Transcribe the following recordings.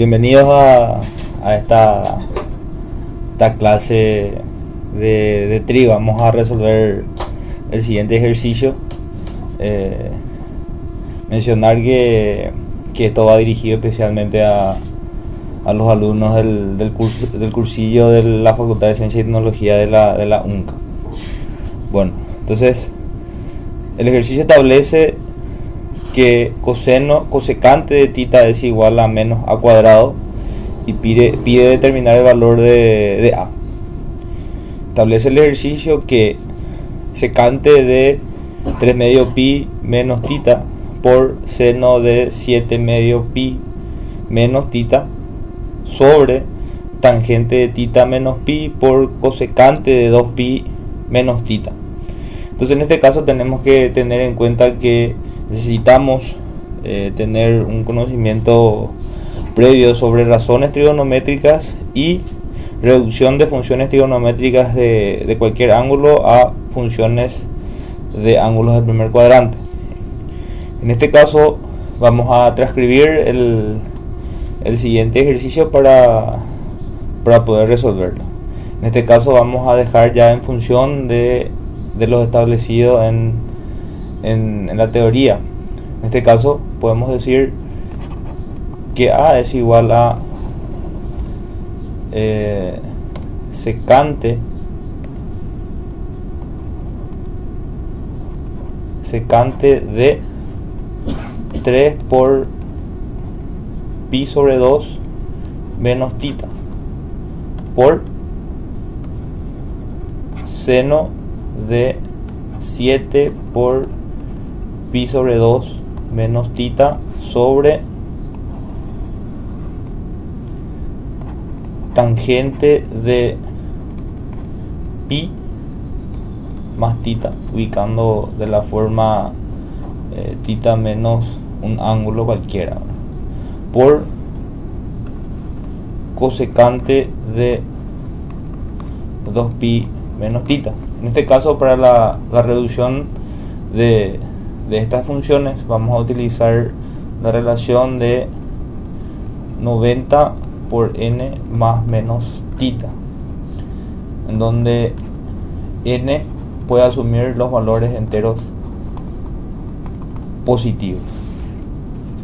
Bienvenidos a esta clase de TRI. Vamos a resolver el siguiente ejercicio. Mencionar que esto va dirigido especialmente a los alumnos del cursillo de la Facultad de Ciencia y Tecnología de la UNCA. Bueno, entonces el ejercicio establece que cosecante de θ es igual a menos a cuadrado y pide determinar el valor de a. Establece el ejercicio que secante de 3 medio pi menos θ por seno de 7 medio pi menos θ sobre tangente de θ menos pi por cosecante de 2 pi menos θ. Entonces en este caso tenemos que tener en cuenta que necesitamos tener un conocimiento previo sobre razones trigonométricas y reducción de funciones trigonométricas de cualquier ángulo a funciones de ángulos del primer cuadrante. En este caso vamos a transcribir el siguiente ejercicio para poder resolverlo. En este caso vamos a dejar ya en función de los establecidos en la teoría. En este caso podemos decir que a es igual a secante de 3 por pi sobre 2 menos θ por seno de 7 por pi sobre 2 menos θ sobre tangente de pi más θ, ubicando de la forma θ menos un ángulo cualquiera, por cosecante de 2 pi menos θ. En este caso, para la reducción de estas funciones vamos a utilizar la relación de 90 por n más menos θ, en donde n puede asumir los valores enteros positivos.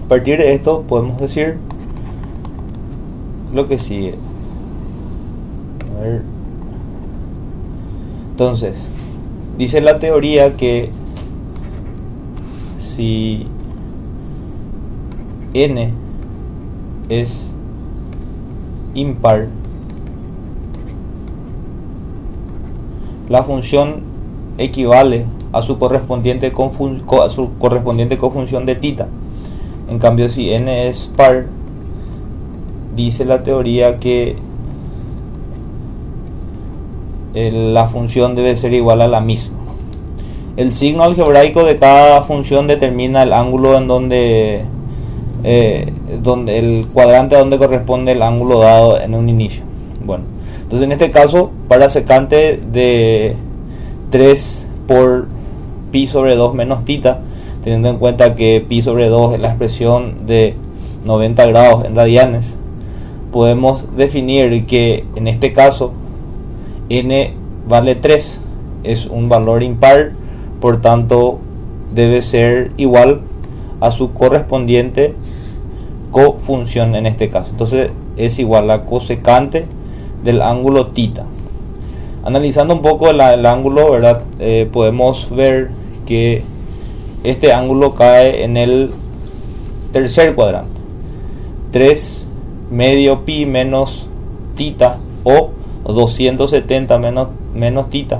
A partir de esto podemos decir lo que sigue. A ver. Entonces, dice la teoría que si n es impar, la función equivale a su correspondiente cofunción de θ. En cambio, si n es par, dice la teoría que la función debe ser igual a la misma. El signo algebraico de cada función determina el ángulo en donde el cuadrante a donde corresponde el ángulo dado en un inicio. Bueno, entonces en este caso, para secante de 3 por pi sobre 2 menos θ, teniendo en cuenta que pi sobre 2 es la expresión de 90 grados en radianes, podemos definir que en este caso n vale 3, es un valor impar, por tanto debe ser igual a su correspondiente cofunción en este caso. Entonces es igual a cosecante del ángulo θ. Analizando un poco el ángulo, ¿verdad? Podemos ver que este ángulo cae en el tercer cuadrante. 3 medio pi menos θ o 270 menos θ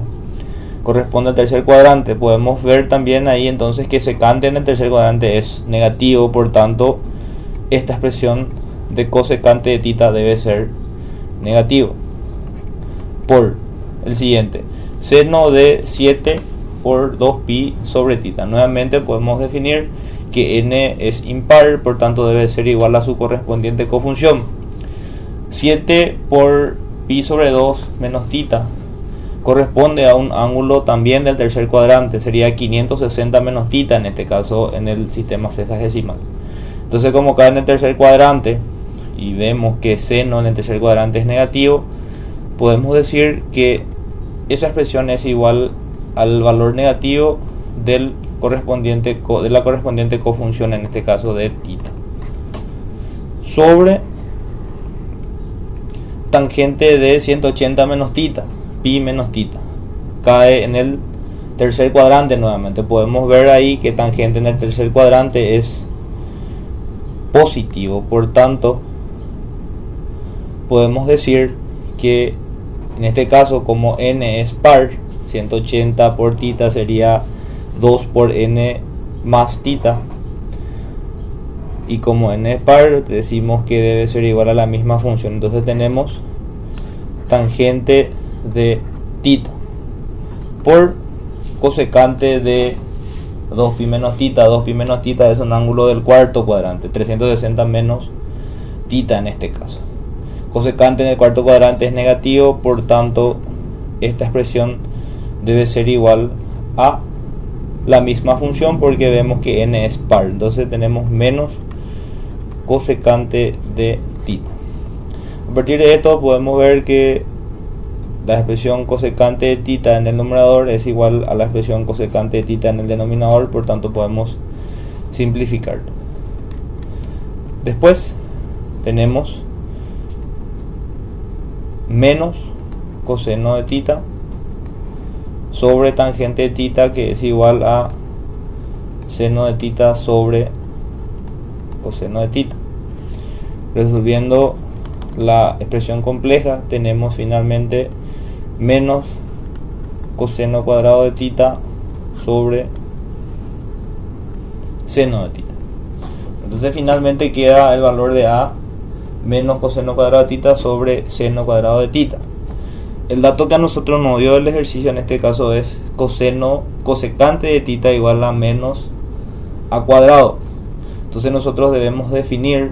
corresponde al tercer cuadrante. Podemos ver también ahí entonces que secante en el tercer cuadrante es negativo, por tanto esta expresión de cosecante de θ debe ser negativo. Por el siguiente, seno de 7 por 2 pi sobre θ. Nuevamente podemos definir que n es impar, por tanto debe ser igual a su correspondiente cofunción. 7 por pi sobre 2 menos θ corresponde a un ángulo también del tercer cuadrante, sería 560 menos θ en este caso en el sistema sexagesimal. Entonces, como cae en el tercer cuadrante, y vemos que seno en el tercer cuadrante es negativo, podemos decir que esa expresión es igual al valor negativo de la correspondiente cofunción, en este caso de tita, sobre tangente de 180 menos tita, pi menos tita. Cae en el tercer cuadrante nuevamente. Podemos ver ahí que tangente en el tercer cuadrante es positivo, por tanto podemos decir que en este caso, como n es par, 180 por tita sería 2 por n más tita, y como n es par decimos que debe ser igual a la misma función. Entonces tenemos tangente de tita por cosecante de 2pi menos tita. 2pi menos tita es un ángulo del cuarto cuadrante, 360 menos tita en este caso. Cosecante en el cuarto cuadrante es negativo, por tanto esta expresión debe ser igual a la misma función, porque vemos que n es par. Entonces tenemos menos cosecante de tita. A partir de esto podemos ver que la expresión cosecante de tita en el numerador es igual a la expresión cosecante de tita en el denominador, por tanto podemos simplificarlo. Después tenemos menos coseno de tita sobre tangente de tita, que es igual a seno de tita sobre coseno de tita. Resolviendo la expresión compleja, tenemos finalmente menos coseno cuadrado de tita sobre seno de tita. Entonces finalmente queda el valor de a menos coseno cuadrado de tita sobre seno cuadrado de tita. El dato que a nosotros nos dio el ejercicio en este caso es cosecante de tita igual a menos a cuadrado. Entonces nosotros debemos definir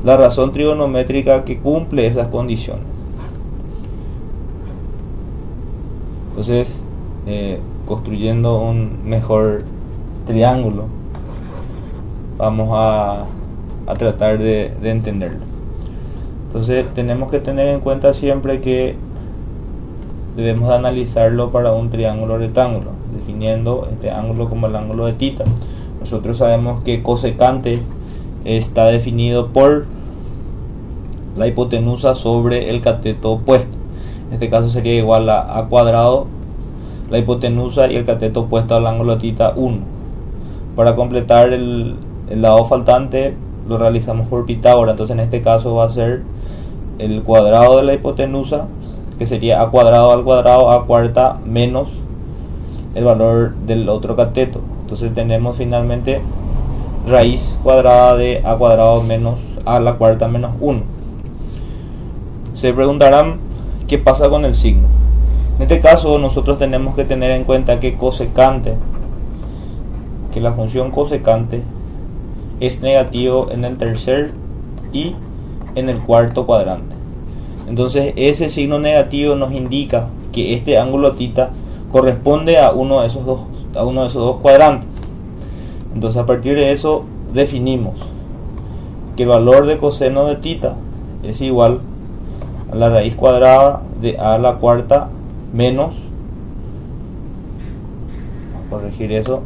la razón trigonométrica que cumple esas condiciones. Entonces, construyendo un mejor triángulo, vamos a tratar de entenderlo. Entonces tenemos que tener en cuenta siempre que debemos analizarlo para un triángulo rectángulo, definiendo este ángulo como el ángulo de tita. Nosotros sabemos que cosecante está definido por la hipotenusa sobre el cateto opuesto. En este caso sería igual a cuadrado la hipotenusa y el cateto opuesto al ángulo de tita 1. Para completar el lado faltante lo realizamos por Pitágoras. Entonces en este caso va a ser el cuadrado de la hipotenusa, que sería a cuadrado al cuadrado a cuarta menos el valor del otro cateto. Entonces tenemos finalmente raíz cuadrada de a cuadrado menos a la cuarta menos 1. Se preguntarán qué pasa con el signo. En este caso nosotros tenemos que tener en cuenta que la función cosecante es negativo en el tercer y en el cuarto cuadrante. Entonces ese signo negativo nos indica que este ángulo tita corresponde a uno de esos dos cuadrantes. Entonces a partir de eso definimos que el valor de coseno de tita es igual a la raíz cuadrada de a a la cuarta menos, vamos a corregir eso,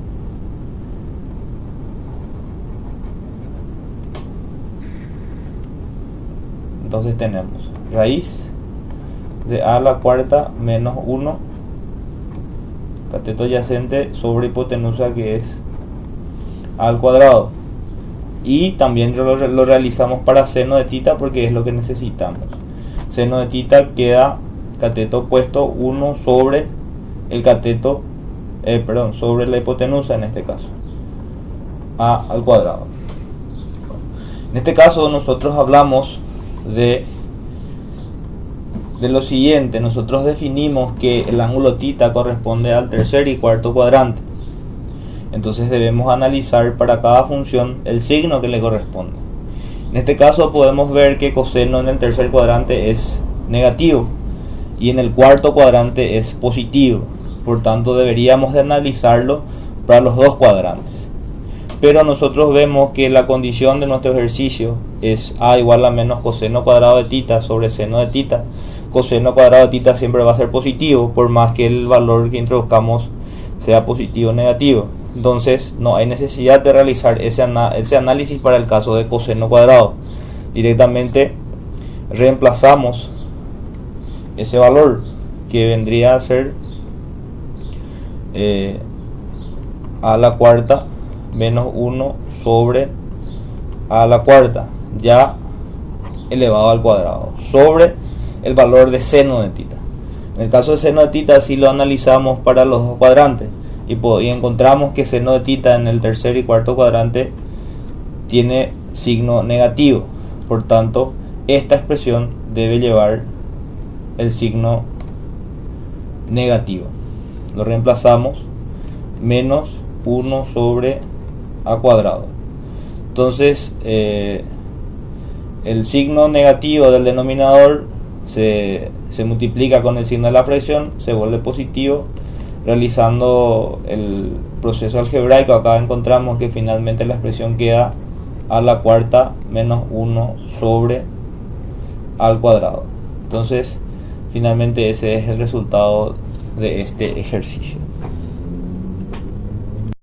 entonces tenemos raíz de a la cuarta menos 1 cateto adyacente sobre hipotenusa, que es a al cuadrado, y también lo realizamos para seno de tita porque es lo que necesitamos. Seno de tita queda cateto opuesto 1 sobre el cateto sobre la hipotenusa, en este caso a al cuadrado. En este caso nosotros hablamos de lo siguiente. Nosotros definimos que el ángulo tita corresponde al tercer y cuarto cuadrante. Entonces debemos analizar para cada función el signo que le corresponde. En este caso podemos ver que coseno en el tercer cuadrante es negativo y en el cuarto cuadrante es positivo. Por tanto deberíamos de analizarlo para los dos cuadrantes. pero nosotros vemos que la condición de nuestro ejercicio es a igual a menos coseno cuadrado de tita sobre seno de tita. Coseno cuadrado de tita siempre va a ser positivo, por más que el valor que introduzcamos sea positivo o negativo. Entonces no hay necesidad de realizar ese análisis para el caso de coseno cuadrado. Directamente reemplazamos ese valor, que vendría a ser a la cuarta menos 1 sobre a la cuarta ya elevado al cuadrado sobre el valor de seno de tita. En el caso de seno de tita, si lo analizamos para los dos cuadrantes y encontramos que seno de tita en el tercer y cuarto cuadrante tiene signo negativo. Por tanto, esta expresión debe llevar el signo negativo. Lo reemplazamos menos 1 sobre a cuadrado. Entonces el signo negativo del denominador se multiplica con el signo de la fracción, se vuelve positivo. Realizando el proceso algebraico, acá encontramos que finalmente la expresión queda a la cuarta menos 1 sobre al cuadrado. Entonces finalmente ese es el resultado de este ejercicio.